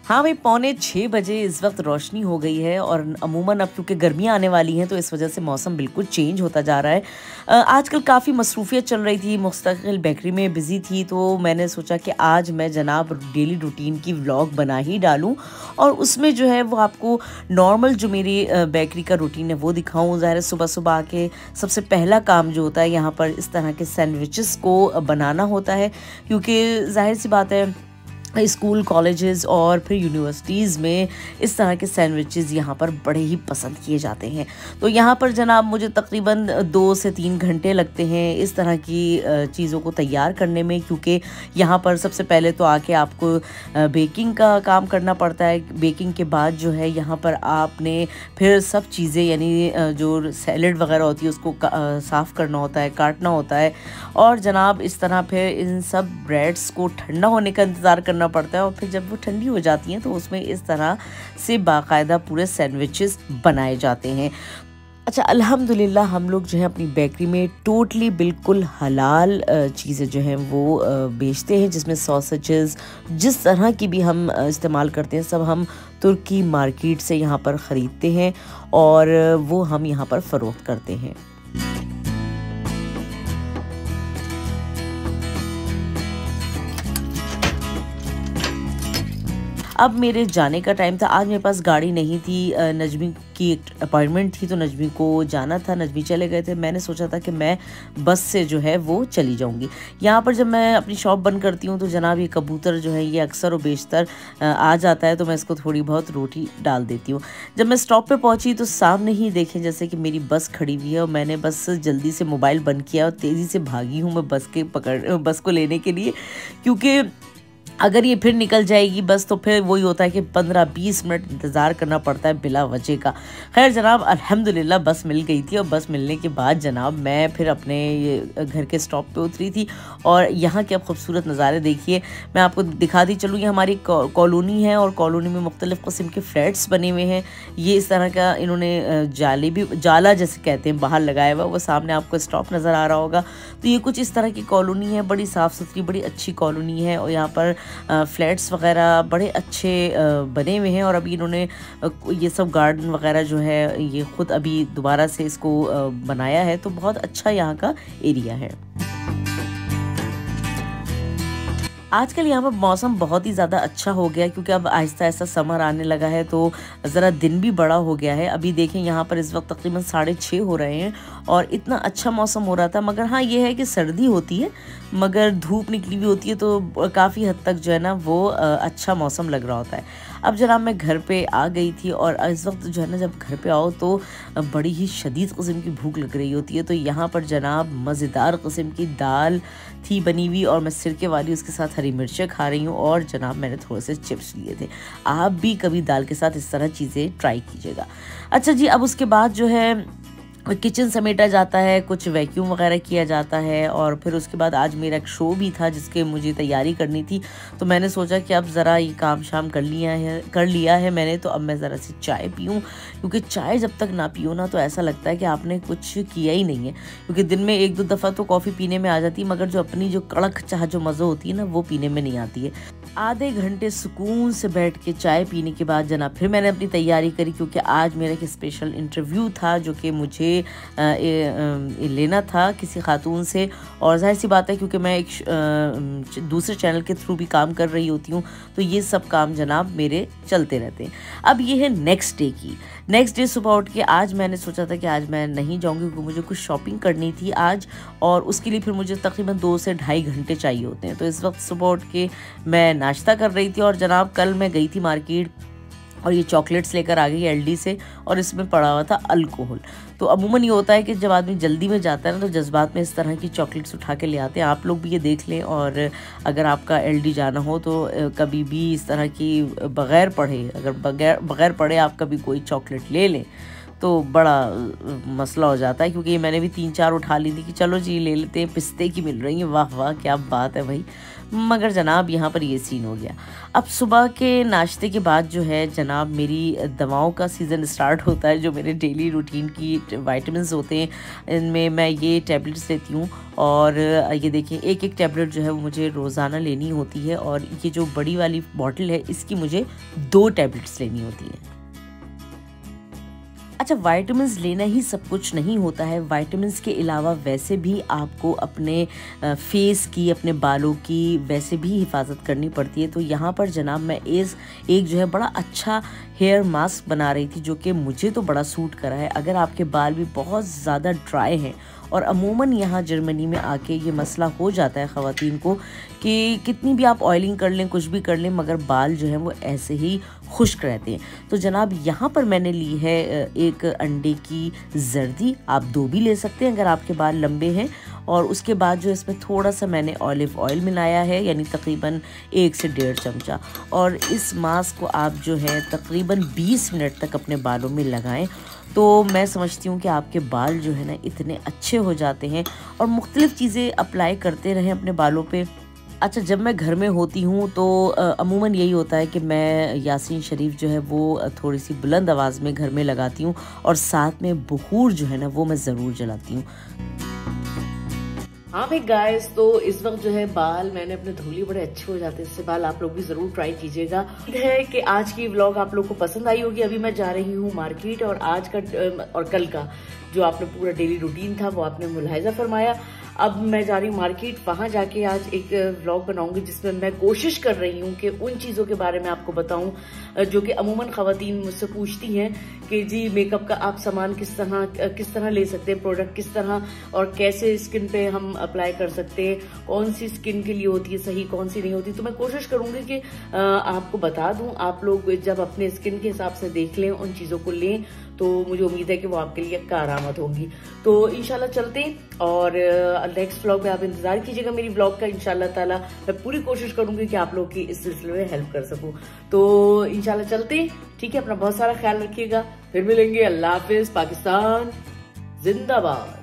हाँ भाई, पौने 6 बजे इस वक्त रोशनी हो गई है और अमूमन अब क्योंकि गर्मियाँ आने वाली हैं तो इस वजह से मौसम बिल्कुल चेंज होता जा रहा है। आजकल काफ़ी मसरूफियत चल रही थी, मुस्तकिल बेकरी में बिज़ी थी, तो मैंने सोचा कि आज मैं जनाब डेली रूटीन की व्लॉग बना ही डालूं और उसमें जो है वो आपको नॉर्मल जो मेरी बेकरी का रूटीन है वो दिखाऊं। ज़ाहिर है सुबह सुबह आके सबसे पहला काम जो होता है यहाँ पर इस तरह के सैंडविचेस को बनाना होता है, क्योंकि ज़ाहिर सी बात है स्कूल कॉलेजेस और फिर यूनिवर्सिटीज़ में इस तरह के सैंडविचेस यहाँ पर बड़े ही पसंद किए जाते हैं। तो यहाँ पर जनाब मुझे तकरीबन 2 से 3 घंटे लगते हैं इस तरह की चीज़ों को तैयार करने में, क्योंकि यहाँ पर सबसे पहले तो आके आपको बेकिंग का काम करना पड़ता है। बेकिंग के बाद जो है यहाँ पर आपने फिर सब चीज़ें यानी जो सैलड वगैरह होती है उसको साफ़ करना होता है, काटना होता है और जनाब इस तरह फिर इन सब ब्रेड्स को ठंडा होने का इंतज़ार करना पड़ता है और फिर जब वो ठंडी हो जाती हैं तो उसमें इस तरह से बाकायदा पूरे सैंडविचेस बनाए जाते हैं। अच्छा, अल्हम्दुलिल्लाह हम लोग जो है अपनी बेकरी में टोटली बिल्कुल हलाल चीज़ें जो हैं वो बेचते हैं, जिसमें सॉसेजेस जिस तरह की भी हम इस्तेमाल करते हैं सब हम तुर्की मार्केट से यहाँ पर ख़रीदते हैं और वो हम यहाँ पर फ़रोख्त करते हैं। अब मेरे जाने का टाइम था। आज मेरे पास गाड़ी नहीं थी, नजमी की एक अपॉइंटमेंट थी तो नजमी को जाना था, नजमी चले गए थे। मैंने सोचा था कि मैं बस से जो है वो चली जाऊंगी। यहाँ पर जब मैं अपनी शॉप बंद करती हूँ तो जनाब ये कबूतर जो है ये अक्सर और बेशतर आ जाता है, तो मैं इसको थोड़ी बहुत रोटी डाल देती हूँ। जब मैं स्टॉप पे पहुँची तो सामने ही देखें जैसे कि मेरी बस खड़ी हुई है और मैंने बस जल्दी से मोबाइल बंद किया और तेज़ी से भागी हूँ मैं बस को लेने के लिए, क्योंकि अगर ये फिर निकल जाएगी बस तो फिर वही होता है कि 15-20 मिनट इंतज़ार करना पड़ता है बिला वजह का। खैर जनाब अल्हम्दुलिल्लाह बस मिल गई थी और बस मिलने के बाद जनाब मैं फिर अपने ये घर के स्टॉप पे उतरी थी और यहाँ के अब खूबसूरत नज़ारे देखिए। मैं आपको दिखाती चलूँ, ये हमारी कॉलोनी है और कॉलोनी में मुख्तलिफ़ किस्म के फ्लैट्स बने हुए हैं। ये इस तरह का इन्होंने जाला जैसे कहते हैं बाहर लगाया हुआ, वो सामने आपको स्टॉप नज़र आ रहा होगा। तो ये कुछ इस तरह की कॉलोनी है, बड़ी साफ़ सुथरी बड़ी अच्छी कॉलोनी है और यहाँ पर फ्लैट्स वगैरह बड़े अच्छे बने हुए हैं और अभी इन्होंने ये सब गार्डन वगैरह जो है ये ख़ुद अभी दोबारा से इसको बनाया है, तो बहुत अच्छा यहाँ का एरिया है। आजकल यहाँ पर मौसम बहुत ही ज़्यादा अच्छा हो गया है, क्योंकि अब आहिस्ता आहिस्ता समर आने लगा है तो ज़रा दिन भी बड़ा हो गया है। अभी देखें यहाँ पर इस वक्त तकरीबन 6:30 हो रहे हैं और इतना अच्छा मौसम हो रहा था, मगर हाँ ये है कि सर्दी होती है मगर धूप निकली हुई होती है तो काफ़ी हद तक जो है ना वो अच्छा मौसम लग रहा होता है। अब जनाब मैं घर पे आ गई थी और इस वक्त जो है ना जब घर पे आओ तो बड़ी ही शदीद किस्म की भूख लग रही होती है, तो यहाँ पर जनाब मज़ेदार किस्म की दाल थी बनी हुई और मैं सिरके वाली उसके साथ हरी मिर्चें खा रही हूँ और जनाब मैंने थोड़े से चिप्स लिए थे। आप भी कभी दाल के साथ इस तरह चीज़ें ट्राई कीजिएगा। अच्छा जी, अब उसके बाद जो है किचन समेटा जाता है, कुछ वैक्यूम वगैरह किया जाता है और फिर उसके बाद आज मेरा एक शो भी था जिसके मुझे तैयारी करनी थी, तो मैंने सोचा कि अब ज़रा ये काम शाम कर लिया है मैंने, तो अब मैं ज़रा सी चाय पीऊँ, क्योंकि चाय जब तक ना पियो ना तो ऐसा लगता है कि आपने कुछ किया ही नहीं है। क्योंकि दिन में 1-2 दफ़ा तो कॉफ़ी पीने में आ जाती है, मगर जो अपनी जो कड़क चाह जो मज़ा होती है ना वो पीने में नहीं आती है। आधे घंटे सुकून से बैठ के चाय पीने के बाद जनाब फिर मैंने अपनी तैयारी करी, क्योंकि आज मेरा एक स्पेशल इंटरव्यू था जो कि मुझे लेना था किसी खातून से, और जाहिर सी बात है क्योंकि मैं एक दूसरे चैनल के थ्रू भी काम कर रही होती हूँ तो ये सब काम जनाब मेरे चलते रहते हैं। अब ये है नेक्स्ट डे सुबह उठ के आज मैंने सोचा था कि आज मैं नहीं जाऊँगी क्योंकि मुझे कुछ शॉपिंग करनी थी आज, और उसके लिए फिर मुझे तकरीबन 2 से ढाई घंटे चाहिए होते हैं। तो इस वक्त सुबह उठ के मैं नाश्ता कर रही थी और जनाब कल मैं गई थी मार्केट और ये चॉकलेट्स लेकर आ गई एलडी से और इसमें पड़ा हुआ था अल्कोहल। तो अमूमन ये होता है कि जब आदमी जल्दी में जाता है ना तो जज्बात में इस तरह की चॉकलेट्स उठा के ले आते हैं। आप लोग भी ये देख लें और अगर आपका एलडी जाना हो तो कभी भी इस तरह की बग़ैर पढ़े आप कभी कोई चॉकलेट ले लें तो बड़ा मसला हो जाता है, क्योंकि मैंने भी 3-4 उठा ली थी कि चलो जी ले लेते हैं, पिस्ते की मिल रही हैं, वाह वाह क्या बात है भाई। मगर जनाब यहाँ पर ये सीन हो गया। अब सुबह के नाश्ते के बाद जो है जनाब मेरी दवाओं का सीज़न स्टार्ट होता है, जो मेरे डेली रूटीन की विटामिन्स होते हैं, इनमें मैं ये टैबलेट्स लेती हूँ। और ये देखिए एक एक टैबलेट जो है वो मुझे रोज़ाना लेनी होती है, और ये जो बड़ी वाली बॉटल है इसकी मुझे 2 टैबलेट्स लेनी होती है। अच्छा, विटामिन्स लेना ही सब कुछ नहीं होता है। विटामिन्स के अलावा वैसे भी आपको अपने फेस की, अपने बालों की वैसे भी हिफाजत करनी पड़ती है। तो यहाँ पर जनाब मैं एक जो है बड़ा अच्छा हेयर मास्क बना रही थी, जो कि मुझे तो बड़ा सूट करा है। अगर आपके बाल भी बहुत ज़्यादा ड्राई हैं, और अमूमन यहाँ जर्मनी में आके ये मसला हो जाता है ख़वातीन को कि कितनी भी आप ऑयलिंग कर लें, कुछ भी कर लें, मगर बाल जो हैं वो ऐसे ही खुश्क रहते हैं। तो जनाब यहाँ पर मैंने ली है एक अंडे की जर्दी, आप 2 भी ले सकते हैं अगर आपके बाल लंबे हैं। और उसके बाद जो इसमें थोड़ा सा मैंने ऑलिव ऑयल मिलाया है, यानी तकरीबन 1 से 1.5 चमचा। और इस मास्क को आप जो है तकरीबन 20 मिनट तक अपने बालों में लगाएं, तो मैं समझती हूँ कि आपके बाल जो है ना इतने अच्छे हो जाते हैं। और मुख्तलिफ़ चीज़ें अप्लाई करते रहें अपने बालों पे। अच्छा, जब मैं घर में होती हूँ तो अमूमन यही होता है कि मैं यासीन शरीफ जो है वो थोड़ी सी बुलंद आवाज़ में घर में लगाती हूँ, और साथ में बखूर जो है ना वो मैं ज़रूर जलाती हूँ। हाँ भाई गाइस, तो इस वक्त जो है बाल मैंने अपने धो लिए, बड़े अच्छे हो जाते हैं इससे बाल। आप लोग भी जरूर ट्राई कीजिएगा। है कि आज की व्लॉग आप लोग को पसंद आई होगी। अभी मैं जा रही हूँ मार्केट, और आज का और कल का जो आपने पूरा डेली रूटीन था वो आपने मुलाहिजा फरमाया। अब मैं जा रही हूँ मार्केट, वहां जाके आज एक व्लॉग बनाऊंगी जिसमें मैं कोशिश कर रही हूँ कि उन चीज़ों के बारे में आपको बताऊं जो कि अमूमन ख़वातीन मुझसे पूछती हैं कि जी मेकअप का आप सामान किस तरह ले सकते हैं, प्रोडक्ट किस तरह और कैसे स्किन पे हम अप्लाई कर सकते हैं, कौन सी स्किन के लिए होती है सही, कौन सी नहीं होती। तो मैं कोशिश करूंगी कि आपको बता दूं, आप लोग जब अपने स्किन के हिसाब से देख लें, उन चीज़ों को लें, तो मुझे उम्मीद है कि वो आपके लिए कारआमद होंगी। तो इंशाल्लाह चलते हैं, और नेक्स्ट व्लॉग में आप इंतजार कीजिएगा मेरी व्लॉग का। इंशाल्लाह ताला मैं पूरी कोशिश करूंगी कि आप लोग की इस सिलसिले में हेल्प कर सकूं। तो इंशाल्लाह चलते हैं, ठीक है। अपना बहुत सारा ख्याल रखिएगा, फिर मिलेंगे। अल्लाह हाफिज। पाकिस्तान जिंदाबाद।